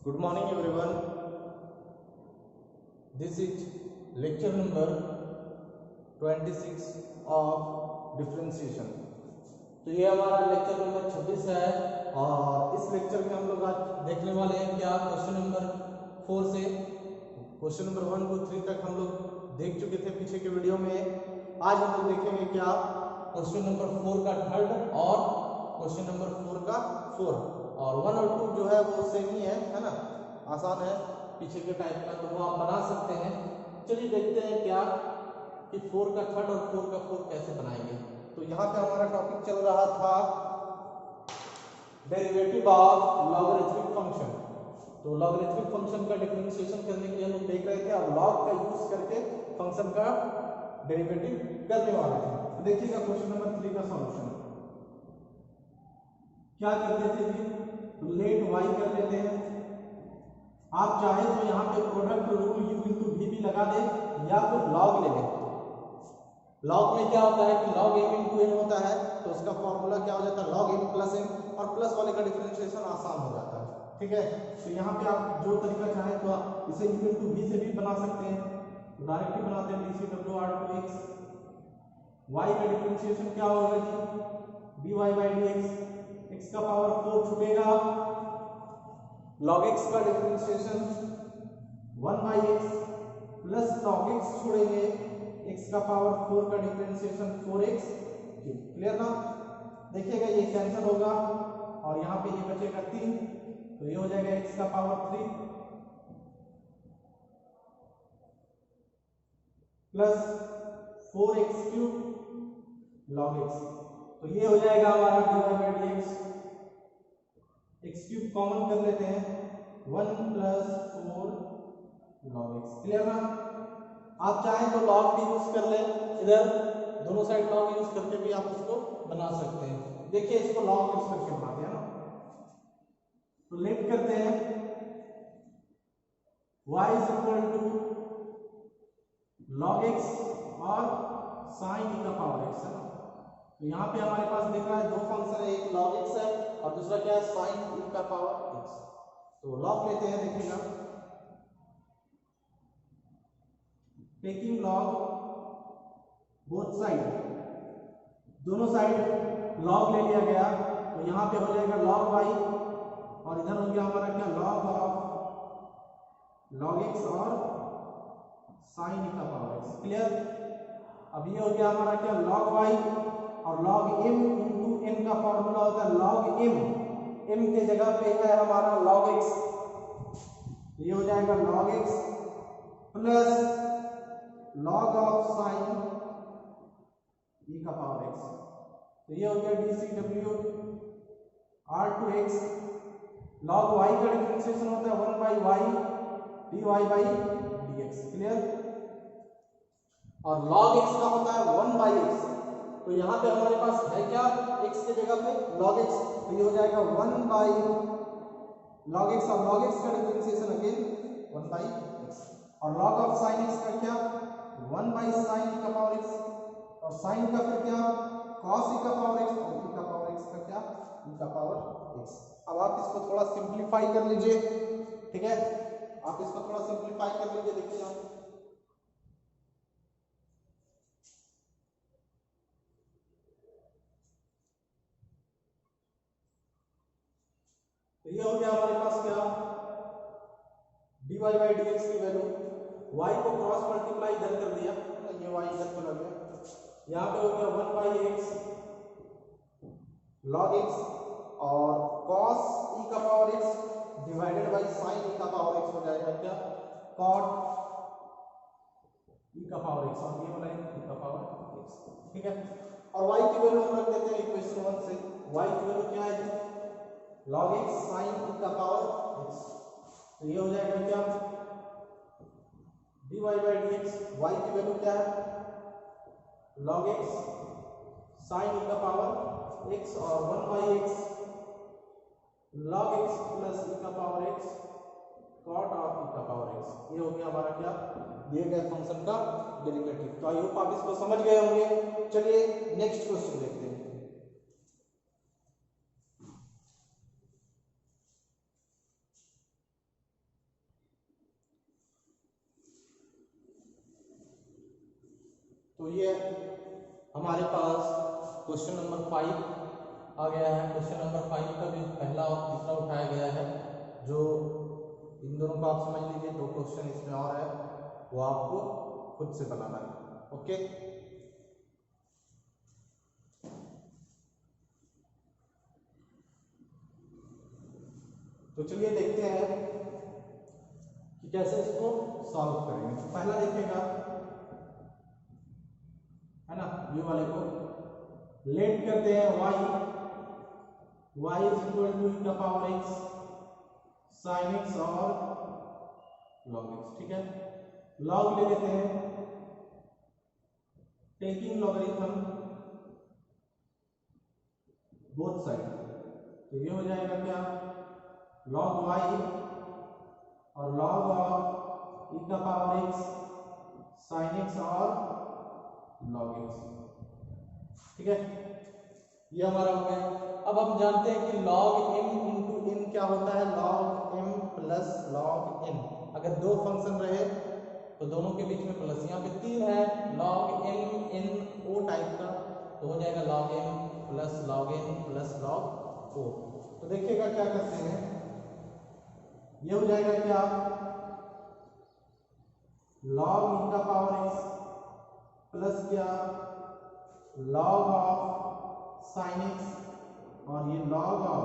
Good morning everyone. This is lecture number 26 of differentiation. तो ये हमारा लेक्चर नंबर 26 है और इस लेक्चर में हम लोग आज देखने वाले हैं क्या क्वेश्चन नंबर 4 से क्वेश्चन नंबर 1 2 3 तक हम लोग देख चुके थे पीछे के वीडियो में। आज हम लोग देखेंगे क्या क्वेश्चन नंबर 4 का थर्ड और क्वेश्चन नंबर 4 का फोर्थ, और 1 और 2 जो है वो सेम ही है ना, आसान है पीछे के टाइप का, तो वो आप बना सकते हैं। चलिए देखते हैं क्या कि 4 का थर्ड और 4 का फोर्थ कैसे बनाएंगे। तो यहाँ पे हमारा टॉपिक चल रहा था डेरिवेटिव ऑफ लॉगरिथमिक फंक्शन। तो लॉगरिथमिक फंक्शन का डिफरेंशिएशन करने के लिए हम लोग देख रहे थे, अब लॉग का यूज करके फंक्शन का डेरिवेटिव करने वाले थे। तो देखिएगा क्वेश्चन नंबर 3 का सॉल्यूशन क्या करते थे जी, तो लेट वाई कर लेते हैं। आप चाहे तो यहाँ पे product rule u into v भी लगा दे या फिर लॉग ले लें। लॉग में क्या होता है कि लॉग m इंटू n होता है, तो उसका फॉर्मूला क्या हो जाता है लॉग m प्लस n, और प्लस वाले का डिफरेंशिएशन आसान हो जाता है। ठीक है, तो यहाँ पे आप जो तरीका चाहें तो आप इसे u इंटू वी से भी बना सकते हैं, तो डायरेक्टली बनाते हैं dCw/r2x। y का डिफरेंशिएशन क्या होगा जी dy/dx, x का पावर 4 छूटेगा, log x का differentiation 1/x plus log x छोड़ेंगे, x का पावर 4 का डिफरेंशिएशन 4x। क्लियर ना? देखिएगा ये कैंसिल होगा और यहाँ पे ये बचेगा 3, तो ये हो जाएगा x का power 3 plus 4x³ log x, तो ये हो जाएगा हमारा dy/dx। x³ कॉमन कर लेते हैं, 1 प्लस 4 log x। क्लियर ना? आप चाहें तो log भी यूज कर ले, इधर दोनों साइड log यूज करके भी आप उसको बना सकते हैं। देखिए इसको log यूज करके बना दिया ना, तो लेट करते हैं y is equal to log x और sin e का पावर x है ना। तो यहाँ पे हमारे पास दिख रहा है दो फंक्शन है, एक log x है और दूसरा क्या है sin e का पावर x। तो log लेते हैं, देखिएगा टेकिंग log बोथ साइड, दोनों साइड log ले लिया गया, तो यहाँ पे हो जाएगा log y और इधर हो गया हमारा क्या log ऑफ log x और sin e का पावर x। क्लियर? अब ये हो गया हमारा क्या log y और log m इंटू n का फॉर्मूला होता है log m के जगह पे है हमारा log x, ये हो जाएगा log x plus log of sin e का पावर x, तो ये हो गया dCw r2x। log y का डिफरेंशिएशन होता है 1/y dy/dx। क्लियर? और log x का होता है 1/x, तो यहाँ पे हमारे पास है क्या x के जगह पे log x, तो ये हो जाएगा 1/log x, और log x का डिफरेंशिएशन अगेन 1/x, और log ऑफ sin x का क्या 1/sin e का पावर x, और sin का फिर क्या cos e का पावर x, और e का पावर x का क्या e का पावर x। अब आप इसको थोड़ा सिंप्लीफाई कर लीजिए, ठीक है, आप इसको थोड़ा सिंप्लीफाई कर लीजिए। देखिए आप तो ये हो गया हमारे पास क्या dy/dx की वैल्यू, y को क्रॉस मल्टीप्लाई इधर कर दिया, ये y इधर चला गया, यहाँ पे हो गया 1/x log x और cos e का power x divided by sin e का पावर x हो जाएगा क्या cot e का पावर x, और ये वाला e का पावर x। ठीक है, और y की वैल्यू हम रख देते हैं इक्वेशन 1 से, y की वैल्यू क्या है log x sin e का पावर x, तो ये हो जाएगा क्या dy/dx, y की वैल्यू क्या है log x sin e का पावर x और 1/x log x plus e का power x cot of e का पावर x। ये हो गया हमारा क्या दिए गए फंक्शन का डेरिवेटिव। तो आई होप आप इसको समझ गए होंगे। चलिए नेक्स्ट क्वेश्चन देखते हैं। तो ये हमारे पास क्वेश्चन नंबर 5 आ गया है। क्वेश्चन नंबर 5 का भी पहला और तीसरा उठाया गया है, जो इन दोनों को आप समझ लीजिए। 2 क्वेश्चन इसमें और है, वो आपको खुद से बनाना है। ओके, तो चलिए देखते हैं कि कैसे इसको सॉल्व करेंगे। तो पहला देखिएगा, है ना, ये वाले को लेट करते हैं y is equal to e का पावर x sin x और log x। ठीक है, log ले लेते हैं, टेकिंग लॉगरिथम बोथ साइड। तो ये हो जाएगा क्या, log y और log ऑफ e का पावर x sin x और log x। ठीक है, ये हमारा हो गया। अब हम जानते हैं कि log m इंटू n क्या होता है, log m plus log n। अगर 2 फंक्शन रहे तो दोनों के बीच में प्लस, यहाँ पे 3 है, log m n o type का, तो हो जाएगा log m plus log n plus log o। तो देखिएगा क्या करते हैं, ये हो जाएगा क्या, log e का पावर x प्लस क्या log ऑफ sin x और ये log of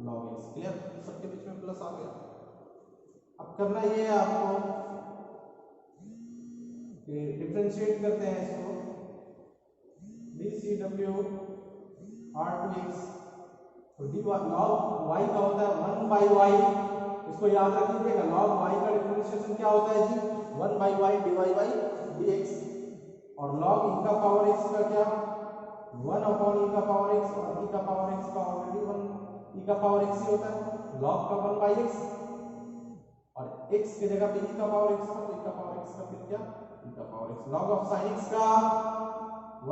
log x। Clear, सबके बीच में प्लस आ गया। अब करना ये है आपको कि डिफरेंशिएट करते हैं इसको, dCw r2x। तो dy log y का होता है 1 by y, इसको याद रख लीजिएगा। log y का डिफरेंशिएशन क्या होता है जी, 1 by y dy by dx। और log e का पावर x का क्या, 1 अपॉन e का पावर x, और e का पावर x का ऑलरेडी 1 e का पावर x ही होता है, log का 1 by x, और x की जगह पे e का पावर x था, तो e का पावर x का फिर क्या, e का power x। log of sin x का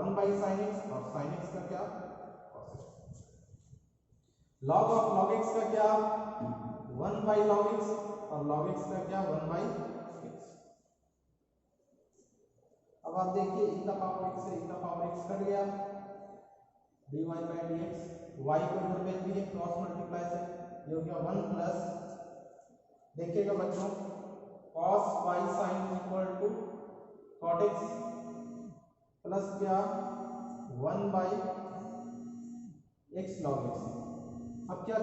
1 by sin x, और sin x का क्या, cos x। log of log x का क्या, 1 by log x, और log x का क्या, 1 by x। अब आप देखिए e का पावर x से e का पावर x कट गया, dy by dx, y को इधर भेज दिए क्रॉस मल्टीप्लाई से, ये हो गया 1 प्लस, देखिएगा बच्चों, cos y sin is equal to cot x plus क्या 1 by x log x। अब क्या,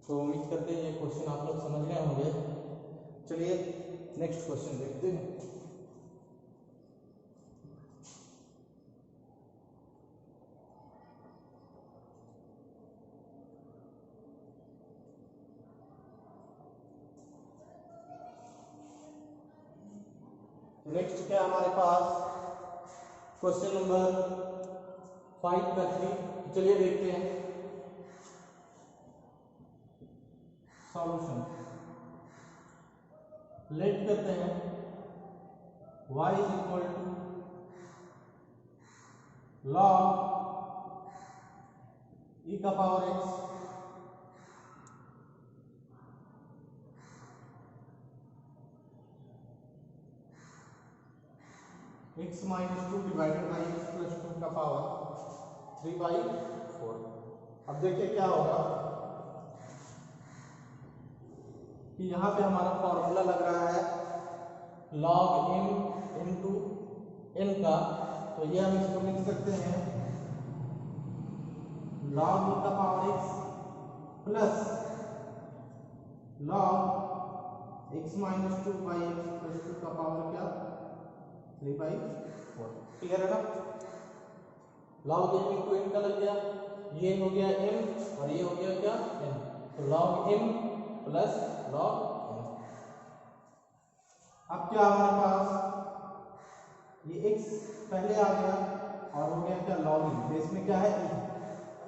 तो उम्मीद करते हैं ये क्वेश्चन आप लोग समझ गए होंगे। चलिए नेक्स्ट क्वेश्चन देखते हैं। नेक्स्ट क्या हमारे पास, क्वेश्चन नंबर 5 का 3। चलिए देखते हैं सॉल्यूशन। लेट करते हैं y is equal to log e का power x x minus 2 divided by x plus 2 का पावर 3/4। अब देखिए क्या होगा कि यहाँ पे हमारा फॉर्मूला लग रहा है log m इंटू n का, तो ये हम इसको लिख सकते हैं log e का power x plus log x minus 2 by x plus 2 का पावर क्या 3/4। क्लियर है ना, log m इंटू n का लग गया, ये हो गया m और ये हो गया क्या n, तो log m plus log n। अब क्या हमारे पास ये x पहले आ गया और हो गया क्या log n, बेस में क्या है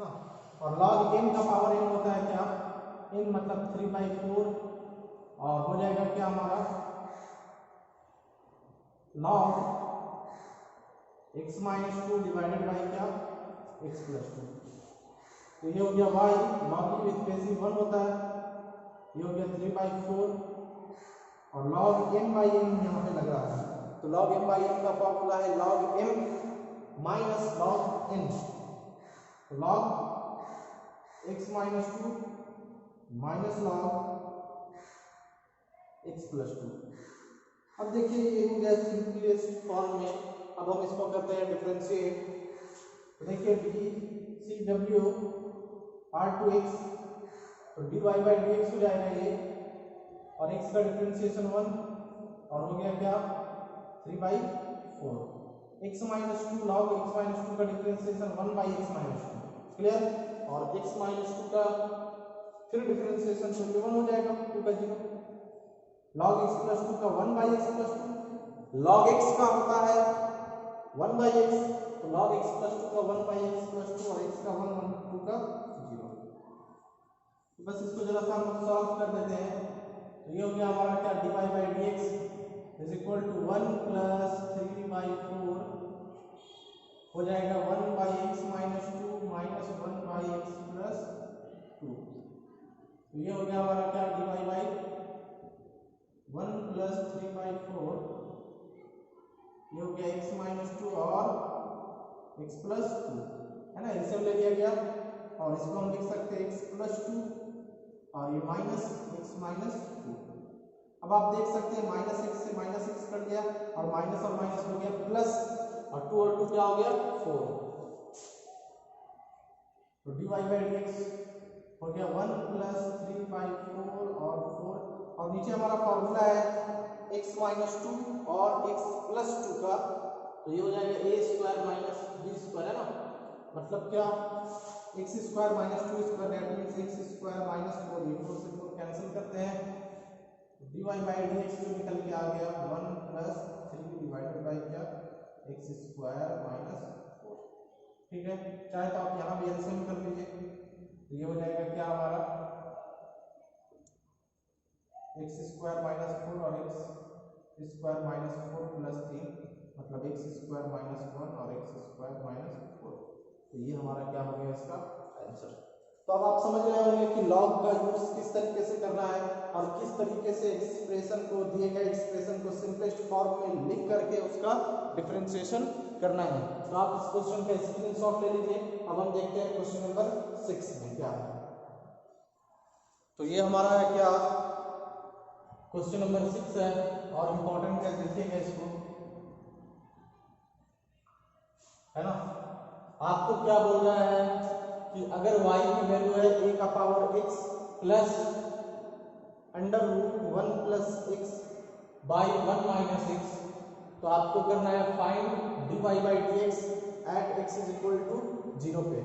ना, और log n का पावर n होता है क्या, n मतलब 3/4, और हो जाएगा क्या हमारा log x minus 2 divided by क्या x प्लस 2। तो ये हो गया y, log की बेस में 1 होता है, ये हो गया 3/4, और log m बाई m यहाँ पे लग रहा है, तो log m बाई m का फॉर्मूला है log m minus log n, तो log x minus 2 minus log x plus 2। अब देखिए ये हो गया सिंपलेस्ट फॉर्म में। अब हम इसको करते हैं डिफरेंशिएट। तो देखिए D C W R to X, तो D Y by D X हो जाएगा ये, और x का डिफरेंशिएशन 1 और हो गया क्या 3/4, x minus 2 log x minus 2 का differentiation 1 by x minus 2, clear. और x माइनस 2 का फिर डिफरेंशिएशन तो ये 1 हो जाएगा 2 का 0, log x प्लस 2 का 1 by x plus 2, log x का होता है 1 बाई एक्स, तो log x प्लस 2 का 1 बाई एक्स प्लस 2 और x का 1 1 2 का 0। बस इसको जरा सा हम सॉल्व कर देते हैं। तो ये हो गया हमारा क्या d Y by D x is equal to 1 plus 3/4 हो जाएगा 1 by x minus 2 minus 1 by x plus 2। तो ये हो गया हमारा क्या डी वाई बाई 1 प्लस 3/4, ये हो गया x माइनस 2 और x प्लस 2, है ना, एलसीएम ले लिया गया और इसको हम लिख सकते हैं x प्लस 2 और ये माइनस x माइनस 2। अब आप देख सकते हैं माइनस x से माइनस x कट गया और माइनस हो गया प्लस, और 2 और 2 क्या हो गया 4, तो dy बाई dx हो गया 1 प्लस 3/4 और 4, और नीचे हमारा फॉर्मूला है x माइनस 2 और x प्लस 2 का, तो ये हो जाएगा a square minus b square, है ना, मतलब क्या x square minus 2 square that means x square minus 4, ये 4 से 4 कैंसिल करते हैं, dy बाई dx जो निकल के आ गया 1 प्लस 3 डिवाइडेड बाई क्या x स्क्वायर माइनस 4, ठीक है। चाहे तो आप यहाँ भी एलसीएम कर लीजिए, तो ये हो जाएगा क्या हमारा x स्क्वायर माइनस 4 और x स्क्वायर माइनस 4 प्लस 3 मतलब x स्क्वायर माइनस 1 और x स्क्वायर माइनस 4, तो ये हमारा क्या हो गया इसका आंसर। तो अब आप समझ रहे होंगे कि लॉग का यूज किस तरीके से करना है और किस तरीके से एक्सप्रेशन को, दिए गए एक्सप्रेशन को सिंपलेस्ट फॉर्म में लिख करके उसका डिफरेंशिएशन करना है। तो आप इस क्वेश्चन का स्क्रीनशॉट ले लीजिए। अब हम देखते हैं क्वेश्चन नंबर 6 में क्या है। तो ये हमारा है क्या क्वेश्चन नंबर 6 है और इम्पोर्टेंट है, देखिएगा इसको, है ना। आपको क्या बोल रहा है कि अगर y की वैल्यू है a का power x plus under root 1 plus x by 1 minus x, तो आपको करना है find dy by dx at x is equal to 0 पे,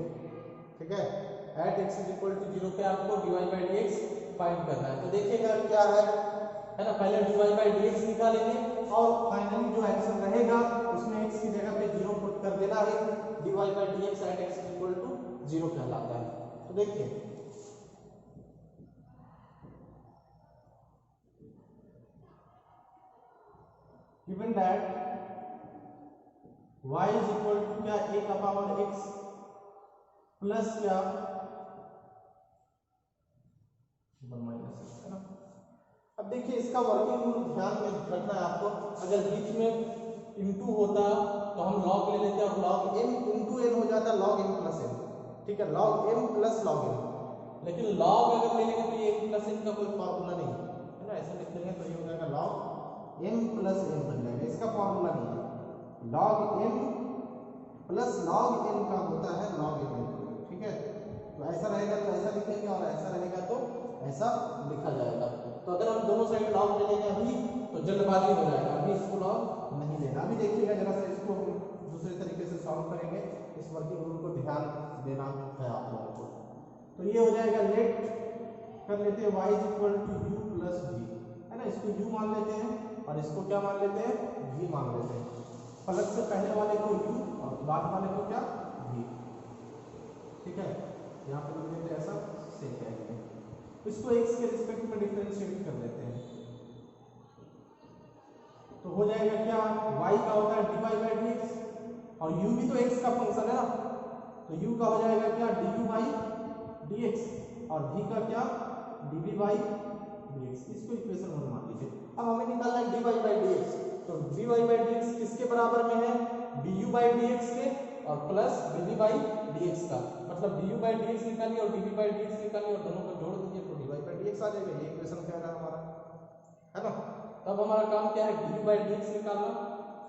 ठीक है, at x is equal to 0 पे आपको dy बाई dx फाइंड करना है। तो देखिएगा क्या है ना, पहले dy बाई dx निकालेंगे और फाइनली जो आंसर रहेगा उसमें x की जगह पे 0 पुट कर देना है, dy by dx at x equal to 0 कहलाता है। तो देखिए given that y is equal to क्या a का पावर x प्लस क्या 1 माइनस x, है ना। अब देखिए इसका वर्किंग रूल ध्यान में रखना है आपको, अगर बीच में इनटू होता तो हम log ले लेते और log m इनटू n हो जाता log m प्लस n, ठीक है, log m plus log n, लेकिन log अगर ले लेंगे तो ये m प्लस n का कोई फॉर्मूला नहीं है, है ना, ऐसे लिख लेंगे तो ये हो जाएगा log m प्लस n बन जाएगा, इसका फॉर्मूला नहीं है। log m plus log n का होता है log m, ठीक है, तो ऐसा रहेगा तो ऐसा लिखेंगे और ऐसा रहेगा तो ऐसा लिखा जाएगा। तो अगर हम दोनों साइड log ले लेंगे अभी तो जल्दबाजी हो जाएगा, अभी इसको log नहीं लेना। अभी देखिएगा जरा सा इसको दूसरे तरीके से सॉल्व करेंगे, इस वर्किंग रूल को ध्यान देना है आप लोगों को। तो ये हो जाएगा लेट कर लेते हैं y is equal to u plus v, है ना, इसको u मान लेते हैं और इसको क्या मान लेते हैं v मान लेते हैं, फलक से पहले वाले को u और बाद वाले को क्या v, ठीक है, यहाँ पे लिख देते हैं ऐसा सेक है, इसको x के रिस्पेक्ट में डिफरेंशिएट कर देते हैं, तो हो जाएगा क्या y का होता है dy बाई dx और u भी तो x का फंक्शन है ना, तो u का हो जाएगा क्या du बाई dx और v का क्या dv बाई dx, इसको इक्वेशन 1 मान लीजिए। अब हमें निकालना है dy by dx, तो dy by dx किसके बराबर में है, du by dx के और प्लस dv by dx का, मतलब du by dx निकालिए और dv by dx निकालिए और दोनों को जोड़ दीजिए तो dy by dx आ जाएगा। ये इक्वेशन क्या है हमारा, है ना। तब हमारा काम क्या है, du by dx निकालना,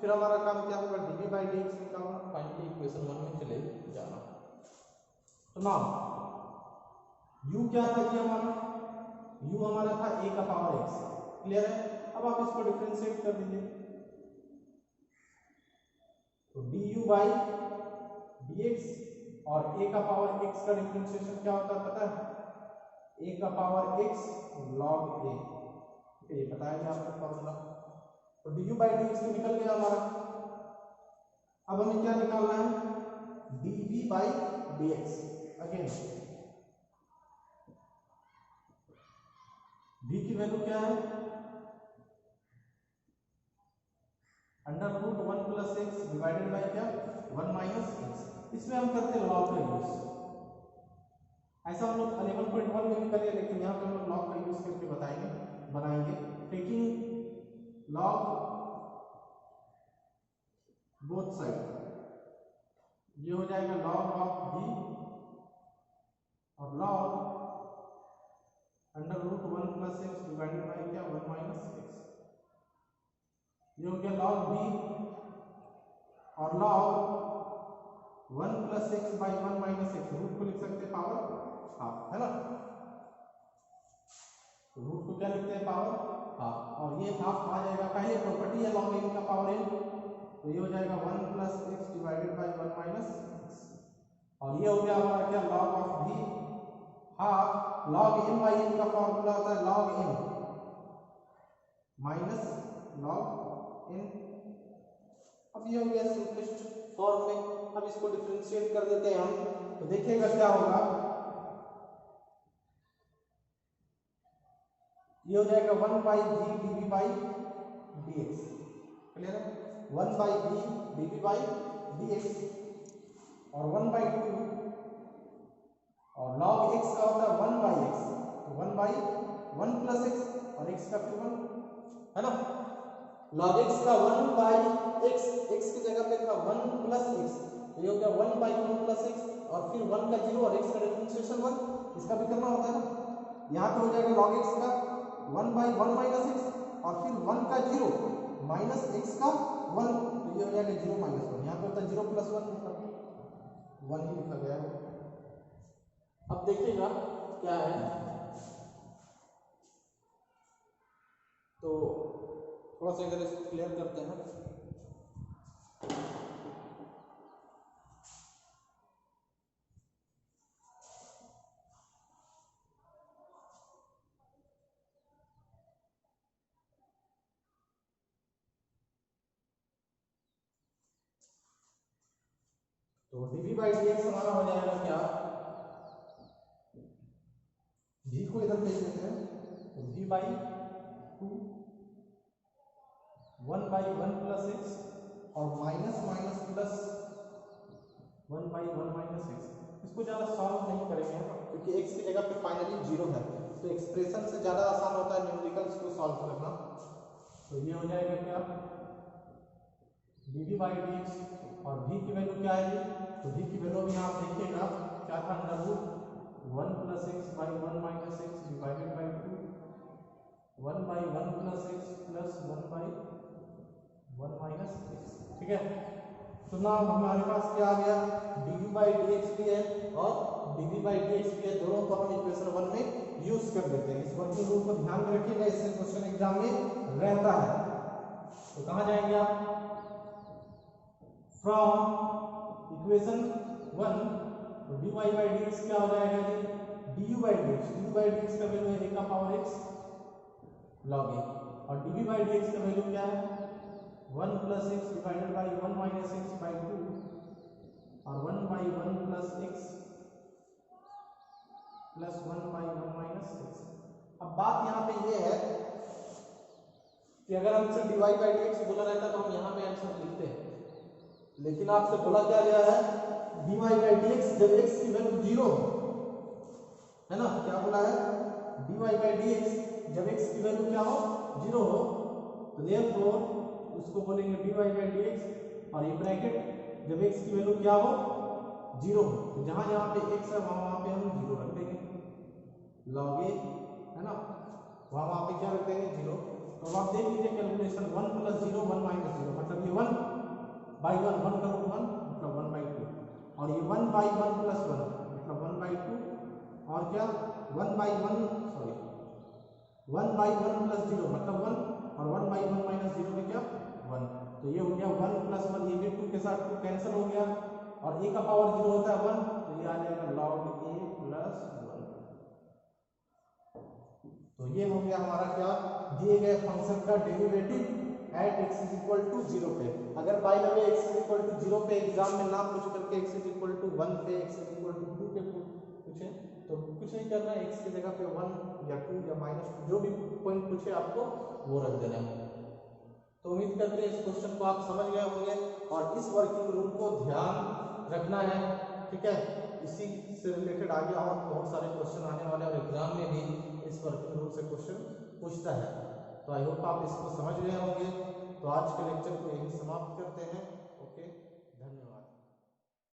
फिर हमारा काम क्या होगा, dv by dx निकालना, फाइनली इक्वेशन 1 में चले जाना। तो नाउ u क्या था जी हमारा, u हमारा था a का पावर x, क्लियर है। अब आप इसको डिफरेंशिएट कर दीजिए, तो du by dx और a का पावर x का डिफरेंशिएशन क्या होता है पता है, a का पावर x log a, ये बताया गया आपको फॉर्मूला। तो du by dx तो निकल गया हमारा। अब हमें क्या निकालना है, dv by dx। Again v की वैल्यू क्या है, under root 1 plus x divided by क्या, 1 माइनस एक्स। इसमें हम करते हैं लॉग का यूज, ऐसा हम लोग 11.1 में भी करें, लेकिन यहाँ पे हम लोग लॉग का यूज करके बनाएंगे। टेकिंग लॉग बोथ साइड, ये हो जाएगा लॉग ऑफ v और log under root 1 plus x divided by क्या, 1 माइनस एक्स। ये हो गया लॉग v और log 1 plus x by 1 minus x, root को लिख सकते हैं पावर हाफ, है ना। रूट को क्या लिखते हैं, पावर हाफ, और ये हाफ आ जाएगा, पहले प्रॉपर्टी है लॉग n का पावर n, तो ये हो जाएगा 1 plus x divided by 1 minus x. और ये हो गया हमारा क्या, log of v half log m by n का फॉर्मूला होता है log m minus log n। अब ये हो गया सिंपलेस्ट फॉर्म में। अब इसको डिफरेंशिएट कर देते हैं हम, तो देखिएगा क्या होगा, ये हो जाएगा 1 by v dv by dx, clear है, 1 by v dv by dx और 1 बाई 2 और log x का होता है 1 बाई x, तो 1 बाई 1 प्लस x और x का फिर 1, है ना। log x का 1 बाई x, x की जगह पे था 1 प्लस x, तो ये हो गया 1 बाई 1 प्लस x और फिर 1 का 0 और x का डिफरेंशिएशन 1, इसका भी करना होता है ना। यहाँ पे हो जाएगा log x का 1 बाई 1 माइनस x और फिर 1 का 0 माइनस x का 1, तो ये हो जाएगा 0 माइनस 1, यहाँ पे होता है 0 प्लस 1, मतलब 1 ही लिखा गया है। अब देखिएगा क्या है, तो थोड़ा सा अगर इसको क्लियर करते हैं, तो dv बाई dx हमारा हो जाएगा क्या, v को इधर भेज देते हैं, तो v by 2 1 by 1 plus X और minus minus plus 1 by 1 minus X. इसको ज़्यादा सॉल्व नहीं करेंगे क्योंकि x की जगह पे फाइनली 0 है, तो एक्सप्रेशन से ज़्यादा आसान होता है न्यूमेरिकल्स को सॉल्व करना। तो ये हो जाएगा क्या, dv बाई dx और v की वैल्यू क्या है, तो v की वैल्यू भी आप देखिएगा क्या था, under root 1 plus x by 1 minus x divided by 2, 1 by 1 plus x plus 1 by 1 minus x, ठीक है। तो ना हमारे पास क्या आ गया, dv बाई dx भी है और dv बाई dx भी है, दोनों को हम इक्वेशन 1 में यूज कर देते हैं। इस वर्किंग रूल को ध्यान में रखिएगा, इससे क्वेश्चन एग्जाम में रहता है। तो कहाँ जाएंगे आप, फ्रॉम इक्वेशन 1, तो dy बाई dx क्या हो जाएगा जी, du बाई dx का वैल्यू है a का पावर x log a, और dv बाई dx का वैल्यू क्या है, 1 plus x divided by 1 minus x by 2 और 1 by 1 plus x plus 1 by 1 minus x. अब बात यहाँ पे ये है कि अगर हमसे dy बाई dx बोला रहता तो हम यहाँ पे आंसर लिखते हैं, लेकिन आपसे बोला क्या गया है, dy बाई dx जब x की वैल्यू 0 है ना, क्या बोला है, dy बाई डी एक्स, जब x की वैल्यू क्या हो 0 हो तो देयरफॉर उसको बोलेंगे dy बाई डी एक्स, और ये ब्रैकेट जब x की वैल्यू क्या हो 0 हो तो जहां जहां पे x है वहां पे हम 0 रख देंगे, log a है ना, वहां पे क्या रख देंगे 0। तो आप देख लीजिए कैलकुलेशन 1 + 0 1 - 0 मतलब ये 1 बाई 1 1 का रूट 1 मतलब 1 बाई 2, और ये 1 बाई 1 + 1 मतलब 1 बाई 2, और क्या 1 बाई 1 सॉरी 1 बाई 1 + 0 मतलब 1, और 1 बाई 1 - 0 में क्या 1। तो ये हो गया 1 + 1, ये भी 2 के साथ 2 कैंसिल हो गया, और a का पावर 0 होता है 1, तो ये आ जाएगा log a + 1। तो ये हो गया हमारा क्या दिए गए फंक्शन का डेरिवेटिव एट x = 0 पे। अगर बाय द वे x = 0 पे एग्जाम में ना पूछ करके x = 1 पे x = 2 पे पूछे तो कुछ नहीं करना है, x की जगह पे 1 या 2 या -2 जो भी पॉइंट पूछे आपको वो रख देना है। तो उम्मीद करते हैं इस क्वेश्चन को आप समझ गए होंगे, और इस वर्किंग रूल को ध्यान रखना है, ठीक है। इसी से रिलेटेड आगे और बहुत सारे क्वेश्चन आने वाले हैं, और एग्जाम में भी इस वर्किंग रूल से क्वेश्चन पूछता है। तो आई होप आप इसको समझ गए होंगे। तो आज के लेक्चर को यही समाप्त करते हैं।